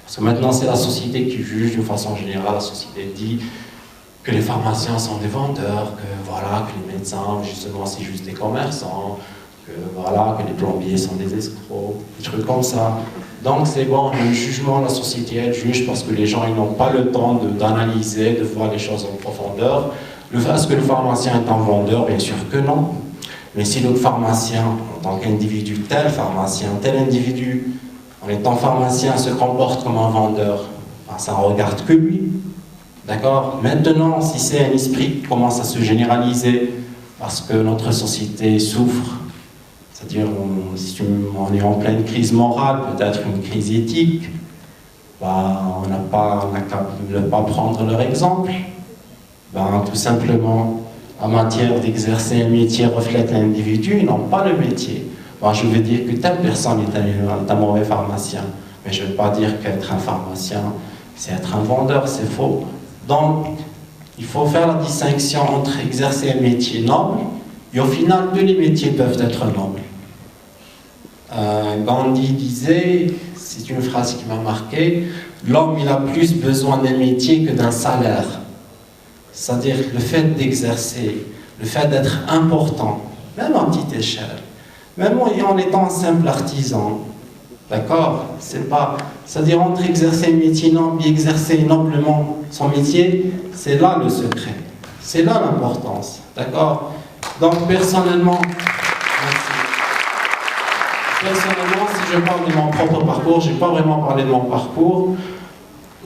Parce que maintenant, c'est la société qui juge d'une façon générale. La société dit que les pharmaciens sont des vendeurs, que voilà, que les médecins, justement, c'est juste des commerçants, que voilà, que les plombiers sont des escrocs, des trucs comme ça. Donc c'est bon, le jugement, la société, elle juge parce que les gens, ils n'ont pas le temps d'analyser, de voir les choses en profondeur. Est-ce que le pharmacien est un vendeur? Bien sûr que non. Mais si le pharmacien, en tant qu'individu, tel pharmacien, tel individu, en étant pharmacien, se comporte comme un vendeur, ben, ça ne regarde que lui. D'accord? Maintenant, si c'est un esprit qui commence à se parce que notre société souffre, c'est-à-dire si on est en pleine crise morale, peut-être une crise éthique, ben, on n'a qu'à ne pas prendre leur exemple. Ben, tout simplement, en matière d'exercer un métier reflète l'individu, ils n'ont pas le métier. Ben, je veux dire que telle personne est un mauvais pharmacien, mais je ne veux pas dire qu'être un pharmacien, c'est être un vendeur, c'est faux. Donc, il faut faire la distinction entre exercer un métier noble, et au final, tous les métiers peuvent être nobles. Gandhi disait, c'est une phrase qui m'a marqué, l'homme il a plus besoin d'un métier que d'un salaire. C'est-à-dire le fait d'exercer, le fait d'être important, même à petite échelle, même en étant un simple artisan, d'accord? C'est-à-dire entre exercer un métier noble et exercer noblement son métier, c'est là le secret, c'est là l'importance, d'accord? Donc personnellement, si je parle de mon propre parcours, je n'ai pas vraiment parlé de mon parcours.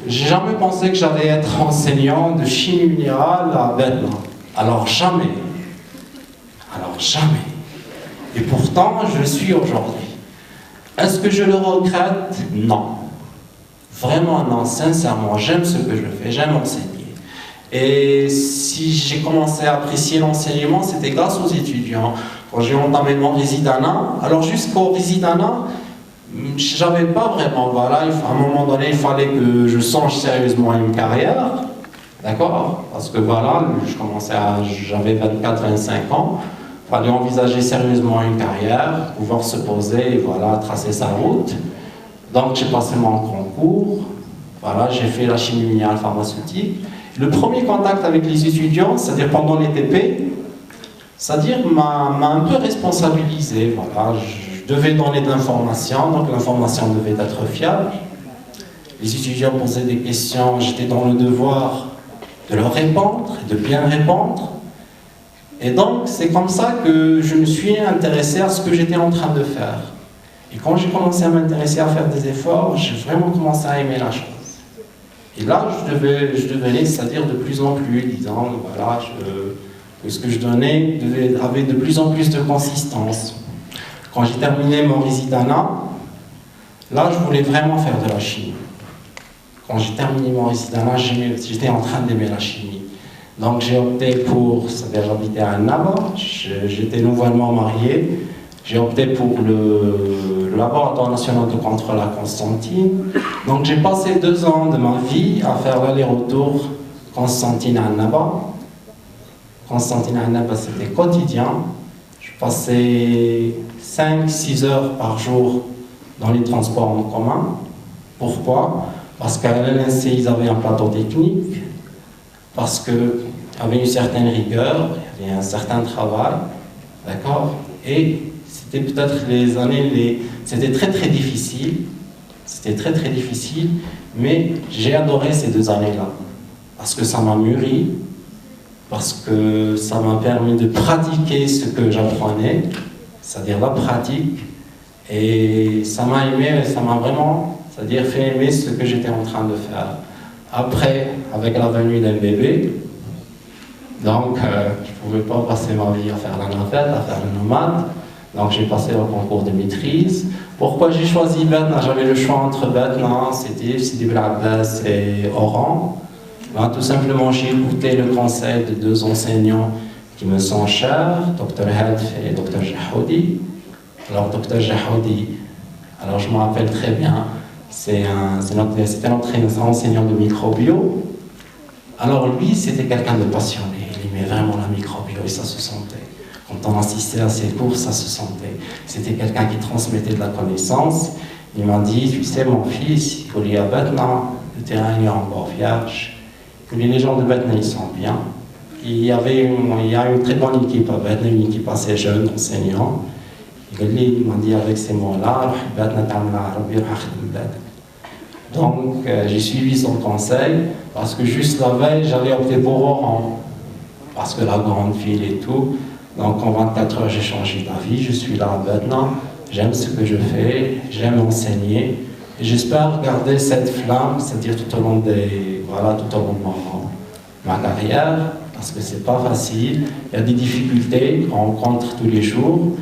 J'ai jamais pensé que j'allais être enseignant de chimie minérale à Berlin. Alors jamais. Et pourtant, je le suis aujourd'hui. Est-ce que je le regrette? Non. Vraiment non, sincèrement, j'aime ce que je fais, j'aime enseigner. Et si j'ai commencé à apprécier l'enseignement, c'était grâce aux étudiants. Quand j'ai entamé mon résidanat, alors jusqu'au résidanat, je n'avais pas vraiment, voilà, à un moment donné, il fallait que je songe sérieusement à une carrière, d'accord? Parce que voilà, j'avais 24-25 ans, il fallait envisager sérieusement une carrière, pouvoir se poser, et voilà, tracer sa route. Donc j'ai passé mon concours, voilà, j'ai fait la chimie minérale pharmaceutique. Le premier contact avec les étudiants, c'est-à-dire pendant les TP, c'est-à-dire m'a un peu responsabilisé, voilà, je devais donner de l'information, donc l'information devait être fiable. Les étudiants posaient des questions, j'étais dans le devoir de leur répondre, de bien répondre. Et donc, c'est comme ça que je me suis intéressé à ce que j'étais en train de faire. Et quand j'ai commencé à m'intéresser à faire des efforts, j'ai vraiment commencé à aimer la chose. Et là, je devenais, c'est-à-dire de plus en plus, disant, voilà, que ce que je donnais avait de plus en plus de consistance. Quand j'ai terminé mon résidanat, là, je voulais vraiment faire de la chimie. Quand j'ai terminé mon résidanat, j'étais en train d'aimer la chimie. Donc j'ai opté pour, c'est-à-dire j'habitais à Annaba, j'étais nouvellement marié, j'ai opté pour le laboratoire national de contrôle à Constantine. Donc j'ai passé 2 ans de ma vie à faire l'aller-retour Constantine à Annaba. Constantine à Annaba, c'était quotidien. Je passais 5-6 heures par jour dans les transports en commun. Pourquoi? Parce qu'à l'LNC, ils avaient un plateau technique, parce qu'il y avait une certaine rigueur, il y avait un certain travail, d'accord? Et c'était peut-être les années, c'était très très difficile, mais j'ai adoré ces 2 années-là, parce que ça m'a mûri, parce que ça m'a permis de pratiquer ce que j'apprenais, c'est-à-dire la pratique, et ça m'a vraiment, c'est-à-dire fait aimer ce que j'étais en train de faire. Après, avec la venue d'un bébé, donc je ne pouvais pas passer ma vie à faire la navette, à faire le nomade, donc j'ai passé au concours de maîtrise. Pourquoi j'ai choisi Betna? J'avais le choix entre Betna, Sidi Bel Abbas et Oran. Ben, tout simplement, j'ai écouté le conseil de 2 enseignants qui me sont chers, Dr Hadf et Dr Jahoudi. Alors, Dr Jahoudi, alors je me rappelle très bien, c'était notre enseignant de microbio. Alors lui, c'était quelqu'un de passionné, il aimait vraiment la microbio et ça se sentait. Quand on assistait à ses cours, ça se sentait. C'était quelqu'un qui transmettait de la connaissance Il m'a dit, tu sais mon fils, il y a maintenant, le terrain est encore vierge, les gens de Batna ils sont bien. Il y a une très bonne équipe à Batna, une équipe assez jeune d'enseignants. Il m'a dit avec ces mots-là, donc j'ai suivi son conseil parce que juste la veille, j'avais opté pour Oran, parce que la grande ville et tout. Donc en 24 heures, j'ai changé d'avis, je suis là maintenant, j'aime ce que je fais, j'aime enseigner. Et j'espère garder cette flamme, c'est-à-dire tout au long de ma carrière, parce que c'est pas facile, il y a des difficultés qu'on rencontre tous les jours,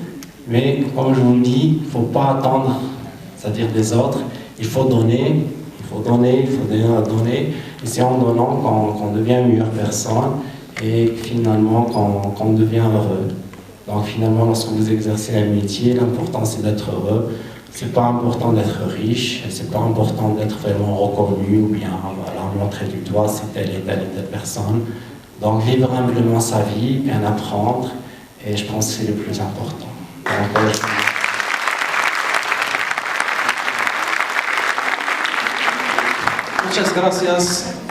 mais comme je vous le dis, il ne faut pas attendre, c'est-à-dire des autres, il faut donner, et c'est en donnant qu'on devient une meilleure personne, et finalement qu'on devient heureux. Donc finalement, lorsque vous exercez un métier, l'important c'est d'être heureux. C'est pas important d'être riche, c'est pas important d'être vraiment reconnu ou bien voilà, montrer du doigt c'est telle et telle personne. Donc vivre humblement sa vie, bien apprendre, et je pense que c'est le plus important. Donc, Muchas gracias.